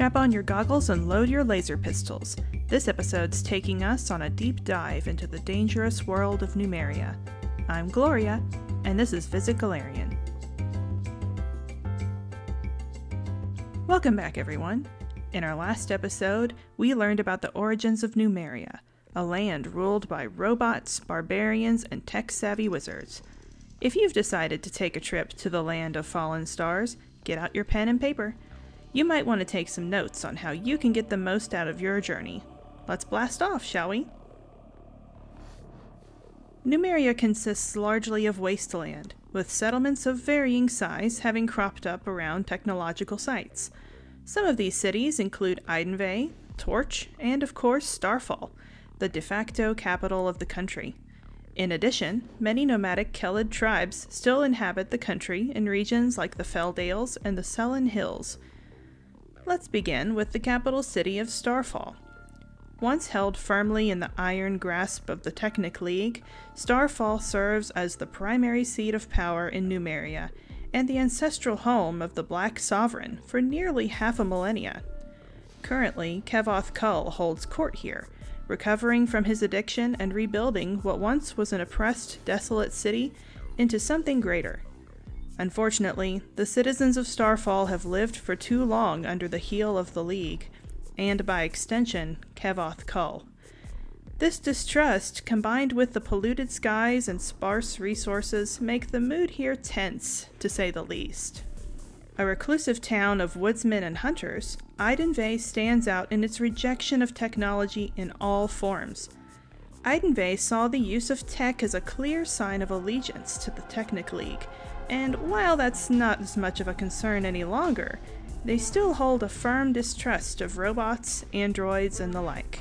Strap on your goggles and load your laser pistols. This episode's taking us on a deep dive into the dangerous world of Numeria. I'm Gloria, and this is Visit Golarion. Welcome back, everyone. In our last episode, we learned about the origins of Numeria, a land ruled by robots, barbarians, and tech-savvy wizards. If you've decided to take a trip to the land of fallen stars, get out your pen and paper. You might want to take some notes on how you can get the most out of your journey. Let's blast off, shall we? Numeria consists largely of wasteland, with settlements of varying size having cropped up around technological sites. Some of these cities include Eidenvey, Torch, and of course Starfall, the de facto capital of the country. In addition, many nomadic Kelid tribes still inhabit the country in regions like the Felldales and the Sullen Hills. Let's begin with the capital city of Starfall. Once held firmly in the iron grasp of the Technic League, Starfall serves as the primary seat of power in Numeria, and the ancestral home of the Black Sovereign for nearly half a millennia. Currently, Kevoth Kull holds court here, recovering from his addiction and rebuilding what once was an oppressed, desolate city into something greater. Unfortunately, the citizens of Starfall have lived for too long under the heel of the League, and by extension, Kevoth Kull. This distrust, combined with the polluted skies and sparse resources, make the mood here tense, to say the least. A reclusive town of woodsmen and hunters, Eidenvey stands out in its rejection of technology in all forms. Eidenvey saw the use of tech as a clear sign of allegiance to the Technic League, and while that's not as much of a concern any longer, they still hold a firm distrust of robots, androids, and the like.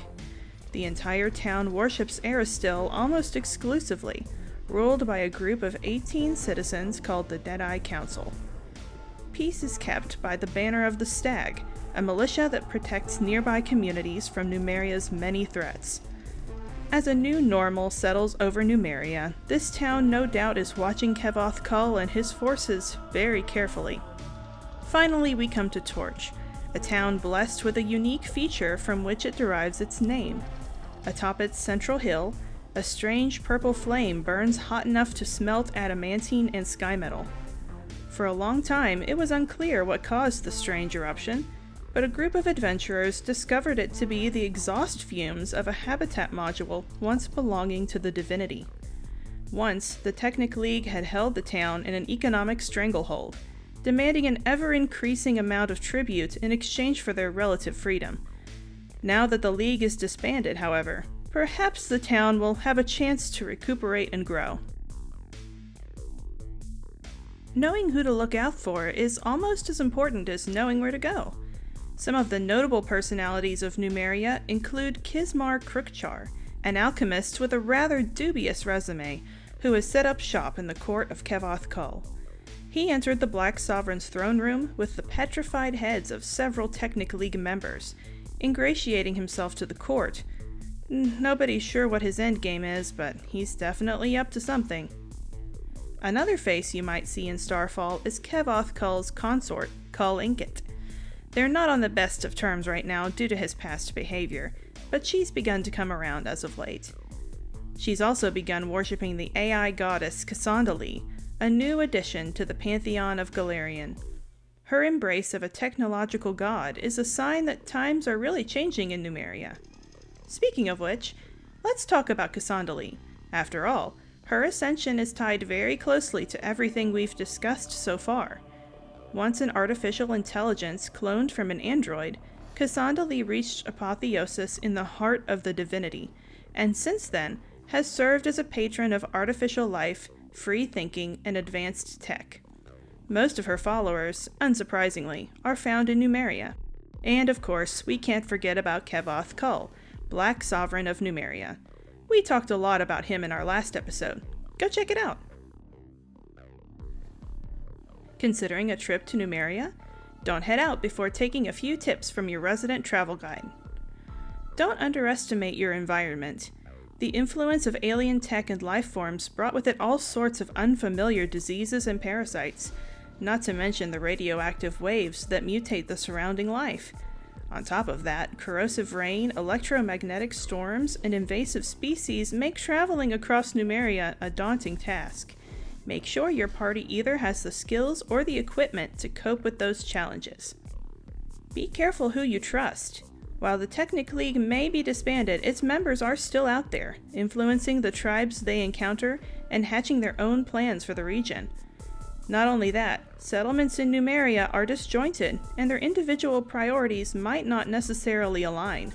The entire town worships Aristil almost exclusively, ruled by a group of 18 citizens called the Deadeye Council. Peace is kept by the banner of the Stag, a militia that protects nearby communities from Numeria's many threats. As a new normal settles over Numeria, this town no doubt is watching Kevoth Kull and his forces very carefully. Finally, we come to Torch, a town blessed with a unique feature from which it derives its name. Atop its central hill, a strange purple flame burns hot enough to smelt adamantine and sky metal. For a long time, it was unclear what caused the strange eruption, but a group of adventurers discovered it to be the exhaust fumes of a habitat module once belonging to the divinity. Once, the Technic League had held the town in an economic stranglehold, demanding an ever-increasing amount of tribute in exchange for their relative freedom. Now that the League is disbanded, however, perhaps the town will have a chance to recuperate and grow. Knowing who to look out for is almost as important as knowing where to go. Some of the notable personalities of Numeria include Kismar Crookchar, an alchemist with a rather dubious resume, who has set up shop in the court of Kevoth Kull. He entered the Black Sovereign's throne room with the petrified heads of several Technic League members, ingratiating himself to the court. Nobody's sure what his endgame is, but he's definitely up to something. Another face you might see in Starfall is Kevoth Kull's consort, Kull Inkit. They're not on the best of terms right now due to his past behavior, but she's begun to come around as of late. She's also begun worshipping the AI goddess Cassandali, a new addition to the pantheon of Golarion. Her embrace of a technological god is a sign that times are really changing in Numeria. Speaking of which, let's talk about Cassandali. After all, her ascension is tied very closely to everything we've discussed so far. Once an artificial intelligence cloned from an android, Cassandali reached apotheosis in the heart of the divinity, and since then has served as a patron of artificial life, free thinking, and advanced tech. Most of her followers, unsurprisingly, are found in Numeria. And of course, we can't forget about Kevoth Kull, Black Sovereign of Numeria. We talked a lot about him in our last episode. Go check it out! Considering a trip to Numeria? Don't head out before taking a few tips from your resident travel guide. Don't underestimate your environment. The influence of alien tech and life forms brought with it all sorts of unfamiliar diseases and parasites, not to mention the radioactive waves that mutate the surrounding life. On top of that, corrosive rain, electromagnetic storms, and invasive species make traveling across Numeria a daunting task. Make sure your party either has the skills or the equipment to cope with those challenges. Be careful who you trust. While the Technic League may be disbanded, its members are still out there, influencing the tribes they encounter and hatching their own plans for the region. Not only that, settlements in Numeria are disjointed, and their individual priorities might not necessarily align.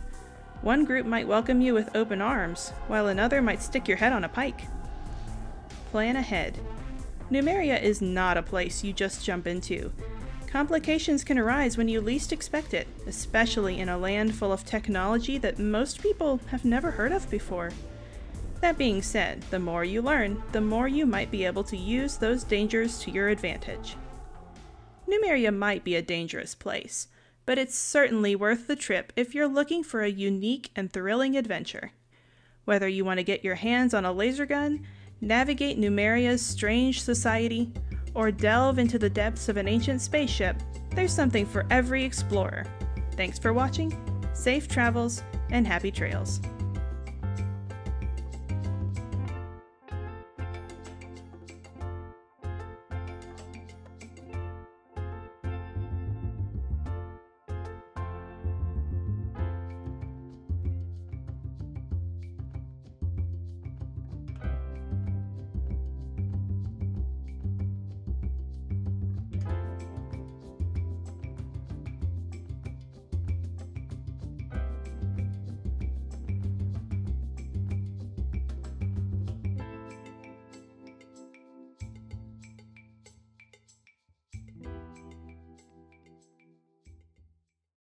One group might welcome you with open arms, while another might stick your head on a pike. Plan ahead. Numeria is not a place you just jump into. Complications can arise when you least expect it, especially in a land full of technology that most people have never heard of before. That being said, the more you learn, the more you might be able to use those dangers to your advantage. Numeria might be a dangerous place, but it's certainly worth the trip if you're looking for a unique and thrilling adventure. Whether you want to get your hands on a laser gun, navigate Numeria's strange society, or delve into the depths of an ancient spaceship, there's something for every explorer. Thanks for watching, safe travels, and happy trails.